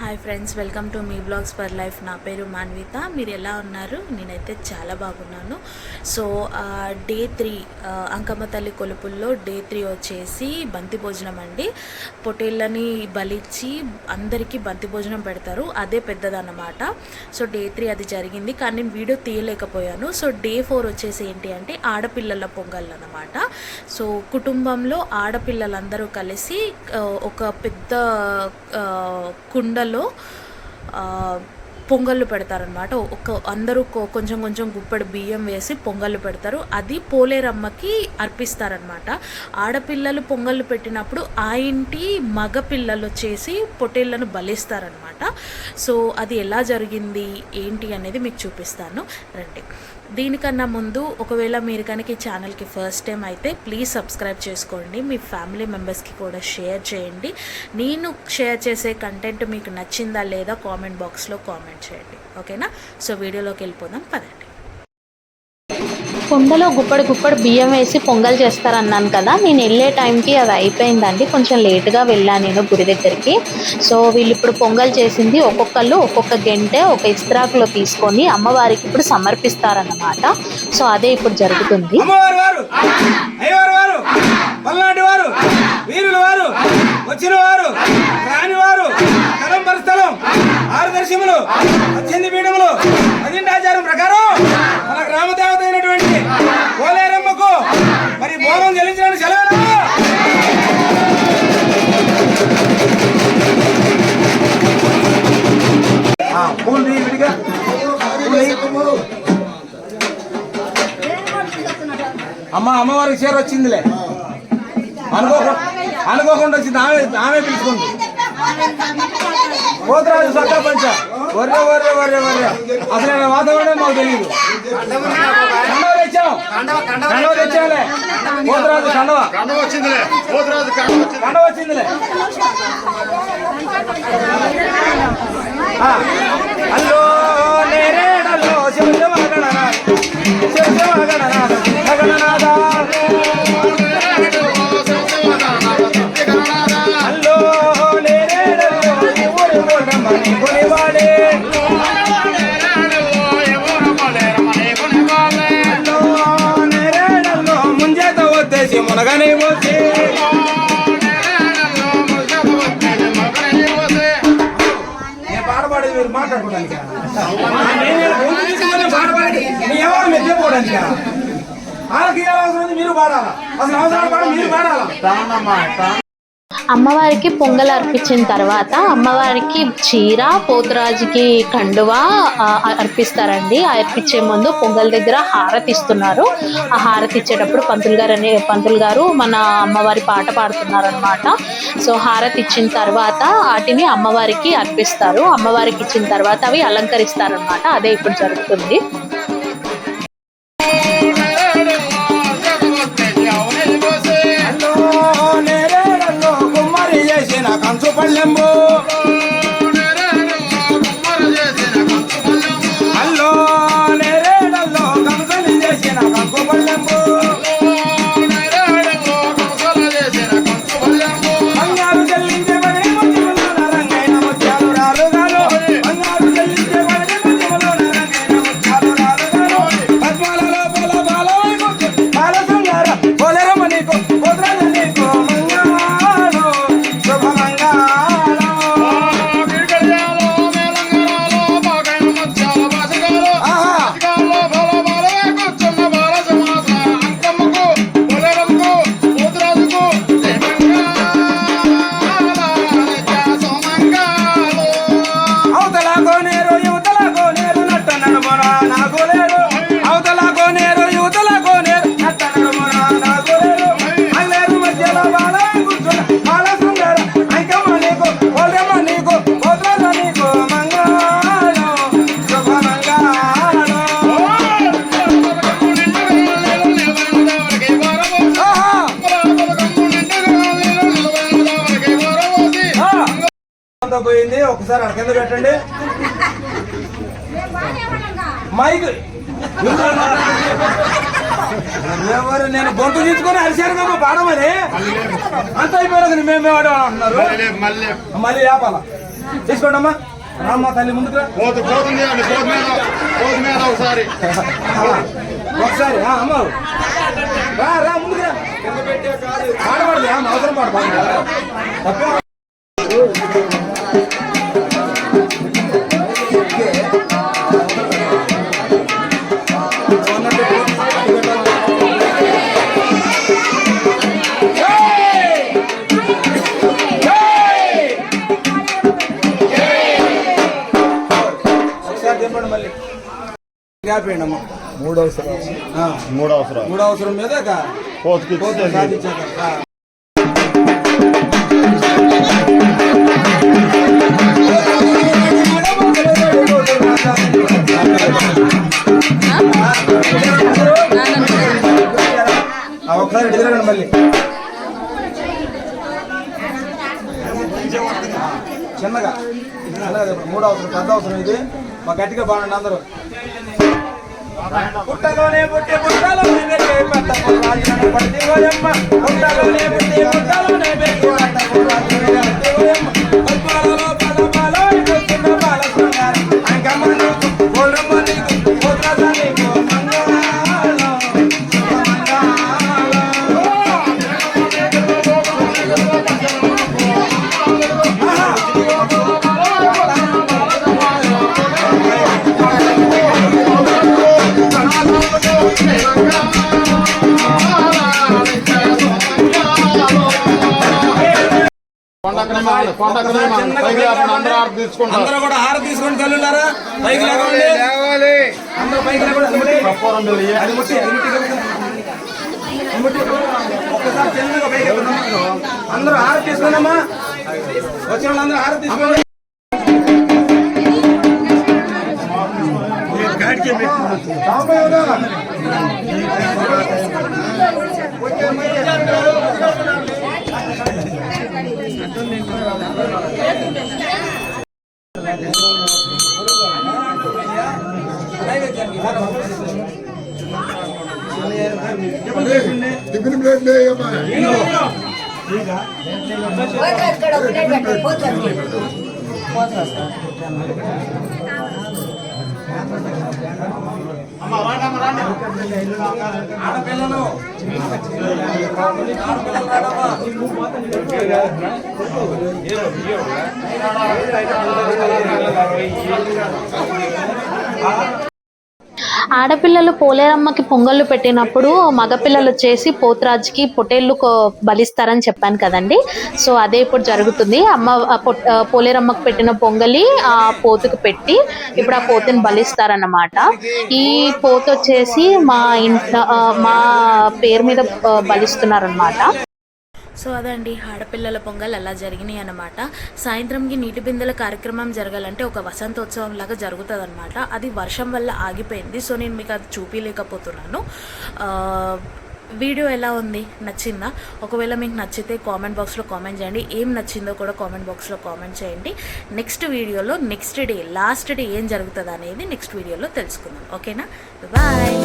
Hi friends, welcome to మీ blogs for life. నా పేరు మాన్విత. మీరు ఎలా ఉన్నారు? నేనైతే చాలా బాగున్నాను. సో డే 3 అంకమ్మ తల్లి కొలుపుల్లో డే 3 వచ్చేసి బంతి భోజనం అండి. పొట్టేళ్ళని బలిచ్చి అందరికీ బంతి భోజనం పెడతారు. అదే పెద్దదన్నమాట. సో డే 3 అది జరిగింది, కానీ నేను వీడియో తీయలేకపోయాను. సో డే 4 వచ్చేసి ఏంటి అంటే ఆడపిల్లల పొంగల్ అన్నమాట. సో కుటుంబంలో ఆడపిల్లలందరూ కలిసి ఒక పెద్ద కుండలో పొంగళ్ళు పెడతారనమాట. అందరూ కొంచెం కొంచెం గుప్పెడు బియ్యం వేసి పొంగళ్ళు పెడతారు. అది పోలేరమ్మకి అర్పిస్తారనమాట. ఆడపిల్లలు పొంగళ్ళు పెట్టినప్పుడు ఆ ఇంటి మగ పిల్లలు వచ్చేసి పొట్టేళ్ళను బలిస్తారనమాట. సో అది ఎలా జరిగింది ఏంటి అనేది మీకు చూపిస్తాను రండి. దీనికన్నా ముందు ఒకవేళ మీరు కనుక ఈ ఛానల్కి ఫస్ట్ టైం అయితే ప్లీజ్ సబ్స్క్రైబ్ చేసుకోండి. మీ ఫ్యామిలీ మెంబర్స్కి కూడా షేర్ చేయండి. నేను షేర్ చేసే కంటెంట్ మీకు నచ్చిందా లేదా కామెంట్ బాక్స్లో కామెంట్ చేయండి, ఓకేనా? సో వీడియోలోకి వెళ్ళిపోదాం, పదండి. కుండలో గుప్పడు బియ్యం వేసి పొంగల్ చేస్తారన్నాను కదా, నేను వెళ్ళే టైంకి అది అయిపోయిందండి. కొంచెం లేటుగా వెళ్ళాను నేను గుడి దగ్గరికి. సో వీళ్ళు ఇప్పుడు పొంగల్ చేసింది ఒక్కొక్కళ్ళు ఒక్కొక్క గంటె ఒక ఇస్త్రాకులో తీసుకొని అమ్మవారికి ఇప్పుడు సమర్పిస్తారన్నమాట. సో అదే ఇప్పుడు జరుగుతుంది. ఆచారం ప్రకారం మన గ్రామ దేవత అయినటువంటి పోలేరమ్మకు మరి భోగం చెల్లించడానికి సెలవు. విడిగా అమ్మవారికి చీర వచ్చిందిలే, అనుకోకుండా వచ్చింది. ఆమె పిలుచుకుంది. పోతరాజు సక్క పంచ వర్రే వర్రే వర్రే వర్రే అసలు వాతావరణం మాకు తెలియదు. కండవ తెచ్చాలే. పోతరాజు కండవ వచ్చిందిలే. అల్లో నేరేడల్లో అల్లో ముంజేత వచ్చేసి మునగని పోతే నేను పాడపాడేది మీరు మాట్లాడుకోవడానికి, పాడపాడి ఎవరు మెచ్చుకోవడానికి వాళ్ళకి అవసరం మీరు పాడాలా, అసలు అవసరం పాడ మీరు పాడాలా. అమ్మవారికి పొంగల్ అర్పించిన తర్వాత అమ్మవారికి చీర, పోతురాజుకి కండువా అర్పిస్తారండి. అర్పించే ముందు పొంగల్ దగ్గర హారతి ఇస్తున్నారు. ఆ హారతి ఇచ్చేటప్పుడు పంతులు గారు మన అమ్మవారి పాట పాడుతున్నారు అనమాట. సో హారతి ఇచ్చిన తర్వాత వాటిని అమ్మవారికి అర్పిస్తారు. అమ్మవారికి ఇచ్చిన తర్వాత అవి అలంకరిస్తారు అనమాట. అదే ఇప్పుడు జరుగుతుంది. పల్లెంబో అల్లో నేరేడల్లో కంసలి చేసిన కంకు పల్లెంబో బంగారు చెల్లించే బడి ముత్యములో రంగైన ముత్యాలు రాలుగాలు. బంగారు చెల్లించే బడి ముత్యములో రంగైన ముత్యాలు రాలుగాలు. పద్మాలలో పొల బాల శృంగార పోలేరమ్మ నీకు పోతురాజు నీకు మంగాలు శుభమంగా. పోయింది, ఒకసారి అక్కడ కింద పెట్టండి మైక్. ఎవరు నేను గొంతు తీసుకొని అరిశాను కదా పాడమని అంత అయిపోయినా మేము అంటున్నారు. మళ్ళీ లేపాల తీసుకోండి అమ్మా. రామ్మ తల్లి ముందుకు పోతుంది అండి, పోతు మీద ఒకసారి ఒకసారి అమ్మ రా ముందుకు రా. పాడబడదు అవసరం పాడు తప్ప. మళ్ళీ గ్యాప్ వేయండి అమ్మా. మూడు అవసరం మీద పోతుకి ఒకసారి ఎదురండి మళ్ళీ చిన్నగా మూడు అవసరం పెద్ద అవసరం ఇది. మా గట్టిగా బాగుండండి అందరూ. పుట్టలోనే పుట్టి పుట్టలోనే పెట్టి పంట పుట్టాలి పడితే పోయమ్మ. పుట్టలోనే పుట్టి పుట్టలోనే పెట్టి పంట పుట్టాలి పద్మాలలో పదమాలో చిన్న బాల శృంగారం అంకమ్మ నీకు గోల్డమ్మ నీకు పోతురాజా నీకు అందరూ కూడా హారతి తీసుకొని తల్లులారా పైకి లేవాలి. అందరూ పైకి ఒక్కసారి చిన్నగా పైకి అందరూ హారతి తీసుకున్నామా. వచ్చిన వాళ్ళందరూ హారతి తీసుకోండి. ఆడపిల్లలు ఆడపిల్లలు పోలేరమ్మకి పొంగళ్ళు పెట్టినప్పుడు మగపిల్లలు వచ్చేసి పోతురాజుకి పొటేళ్ళు బలిస్తారని చెప్పాను కదండి. సో అదే ఇప్పుడు జరుగుతుంది. పోలేరమ్మకి పెట్టిన పొంగలి ఆ పోతుకు పెట్టి ఇప్పుడు ఆ పోతుని బలిస్తారన్నమాట. ఈ పోతు వచ్చేసి మా పేరు మీద బలిస్తున్నారన్నమాట. సో అదండి ఆడపిల్లల పొంగల్ అలా జరిగినాయి అన్నమాట. సాయంత్రంకి నీటి బిందెల కార్యక్రమం జరగాలంటే ఒక వసంతోత్సవం లాగా జరుగుతుంది అనమాట. అది వర్షం వల్ల ఆగిపోయింది. సో నేను మీకు అది చూపించలేకపోతున్నాను. వీడియో ఎలా ఉంది, నచ్చిందా? ఒకవేళ మీకు నచ్చితే కామెంట్ బాక్స్లో కామెంట్ చేయండి. ఏం నచ్చిందో కూడా కామెంట్ బాక్స్లో కామెంట్ చేయండి. నెక్స్ట్ వీడియోలో నెక్స్ట్ డే లాస్ట్ డే ఏం జరుగుతుంది అనేది నెక్స్ట్ వీడియోలో తెలుసుకుందాం. ఓకేనా? బాయ్.